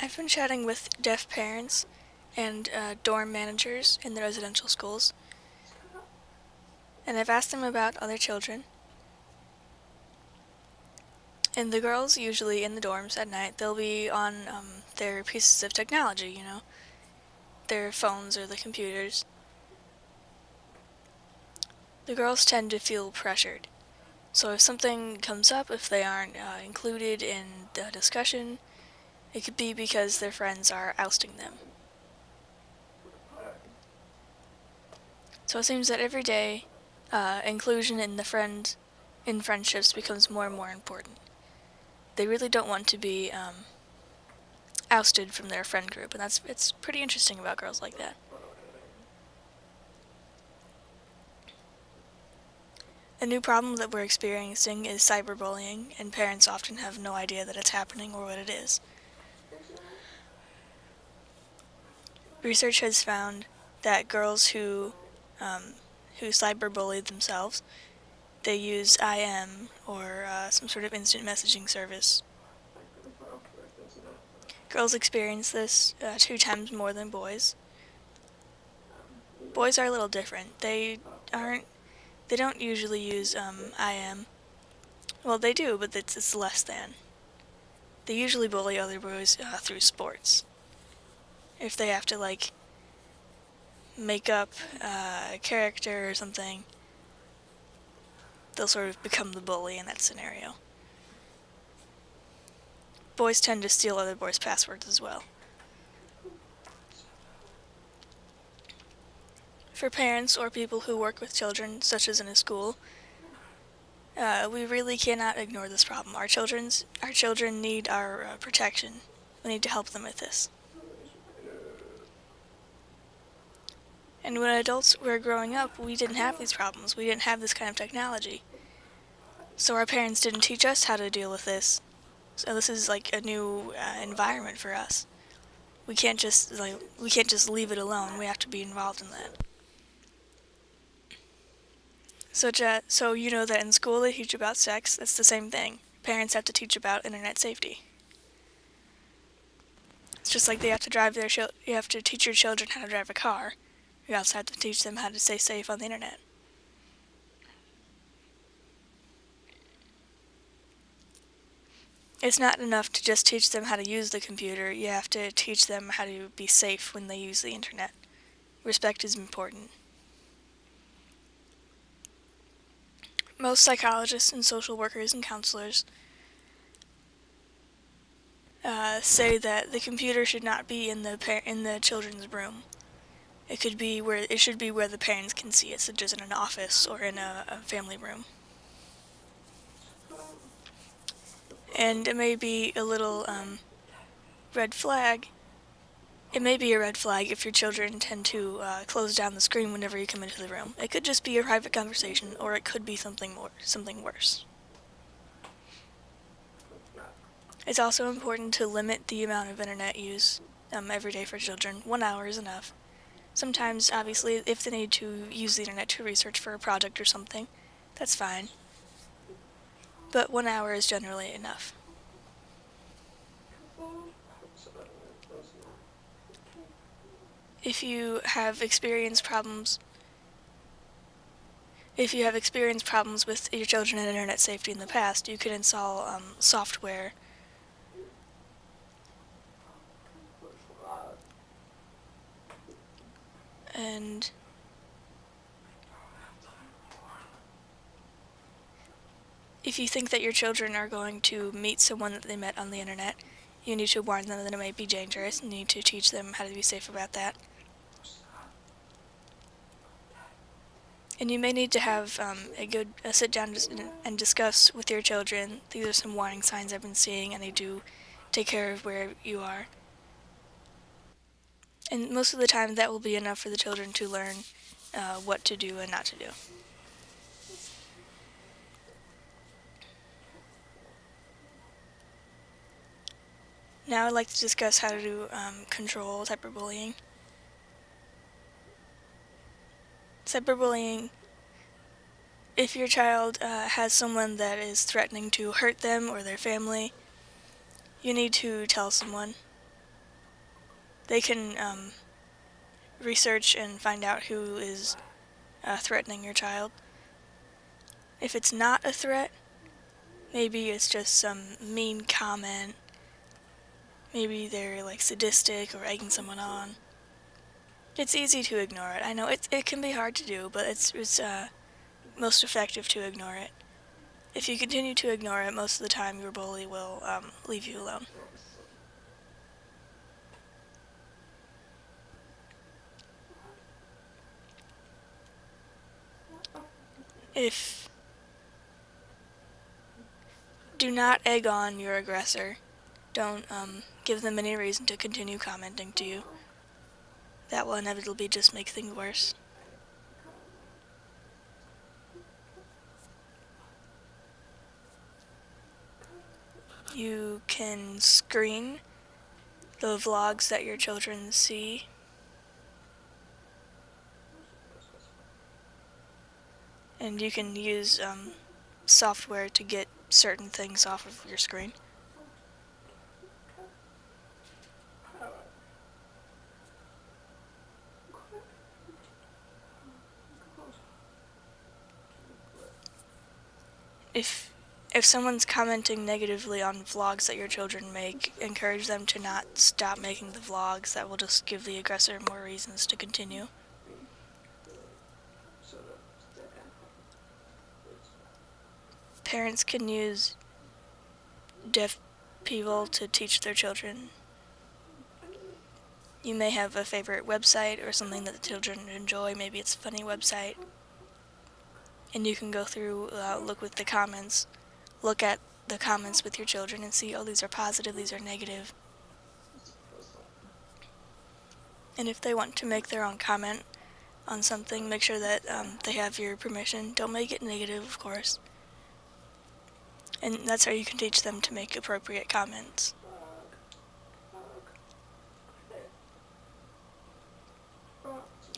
I've been chatting with deaf parents and dorm managers in the residential schools, and I've asked them about other children. And the girls, usually in the dorms at night, they'll be on their pieces of technology, their phones or the computers. The girls tend to feel pressured. So if something comes up, if they aren't included in the discussion, it could be because their friends are ousting them. So it seems that every day, inclusion in friendships becomes more and more important. They really don't want to be ousted from their friend group, and it's pretty interesting about girls like that. A new problem that we're experiencing is cyberbullying, and parents often have no idea that it's happening or what it is. Research has found that girls who cyberbully themselves, they use IM or some sort of instant messaging service. Girls experience this 2 times more than boys. Boys are a little different. They don't usually use IM. Well, they do, but it's less than. They usually bully other boys through sports. If they have to make up a character or something, they'll sort of become the bully in that scenario. Boys tend to steal other boys' passwords as well. For parents or people who work with children, such as in a school, we really cannot ignore this problem. Our children need our protection. We need to help them with this. And when adults were growing up, we didn't have these problems. We didn't have this kind of technology. So our parents didn't teach us how to deal with this. So this is like a new environment for us. We can't just leave it alone. We have to be involved in that. So you know that in school they teach about sex. That's the same thing. Parents have to teach about internet safety. It's just like they have to you have to teach your children how to drive a car. You also have to teach them how to stay safe on the internet. It's not enough to just teach them how to use the computer. You have to teach them how to be safe when they use the internet. Respect is important. Most psychologists and social workers and counselors say that the computer should not be in the children's room. It should be where the parents can see it, such as in an office or in a family room. And it may be a little red flag. It may be a red flag if your children tend to close down the screen whenever you come into the room. It could just be a private conversation, or it could be something worse. It's also important to limit the amount of internet use every day for children. 1 hour is enough. Sometimes, obviously, if they need to use the internet to research for a project or something, that's fine. But 1 hour is generally enough. If you have experienced problems with your children and internet safety in the past, you could install software and if you think that your children are going to meet someone that they met on the internet, you need to warn them that it might be dangerous, and you need to teach them how to be safe about that. And you may need to have a sit down and discuss with your children. These are some warning signs I've been seeing, and I do take care of where you are. And most of the time that will be enough for the children to learn what to do and not to do. Now I'd like to discuss how to control cyberbullying. Cyberbullying, if your child has someone that is threatening to hurt them or their family, you need to tell someone. they can research and find out who is threatening your child. If it's not a threat, maybe it's just some mean comment. Maybe they're like sadistic or egging someone on. It's easy to ignore it. I know it can be hard to do, but it's most effective to ignore it. If you continue to ignore it, most of the time your bully will leave you alone. Do not egg on your aggressor. Don't give them any reason to continue commenting to you. That will inevitably just make things worse. You can screen the vlogs that your children see. And you can use software to get certain things off of your screen. If someone's commenting negatively on vlogs that your children make, encourage them to not stop making the vlogs. That will just give the aggressor more reasons to continue. Parents can use deaf people to teach their children. You may have a favorite website or something that the children enjoy. Maybe it's a funny website. And you can go through, look with the comments, look at the comments with your children and see, oh, these are positive, these are negative. And if they want to make their own comment on something, make sure that they have your permission. Don't make it negative, of course. And that's how you can teach them to make appropriate comments.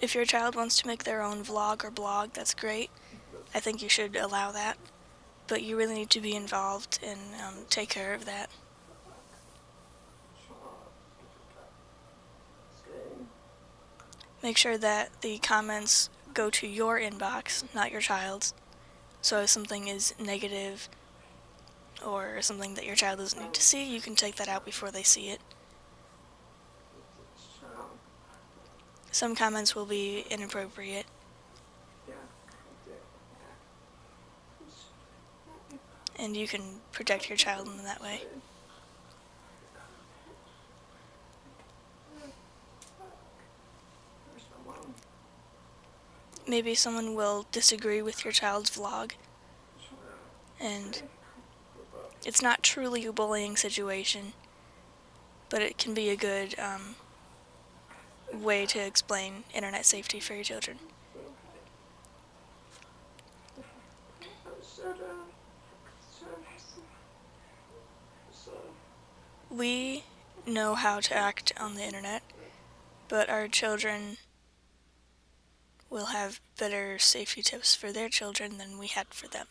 If your child wants to make their own vlog or blog, that's great. I think you should allow that. But you really need to be involved and take care of that. Make sure that the comments go to your inbox, not your child's. So if something is negative or something that your child doesn't need to see, you can take that out before they see it. Some comments will be inappropriate. And you can protect your child in that way. Maybe someone will disagree with your child's vlog, and it's not truly a bullying situation, but it can be a good way to explain internet safety for your children. We know how to act on the internet, but our children will have better safety tips for their children than we had for them.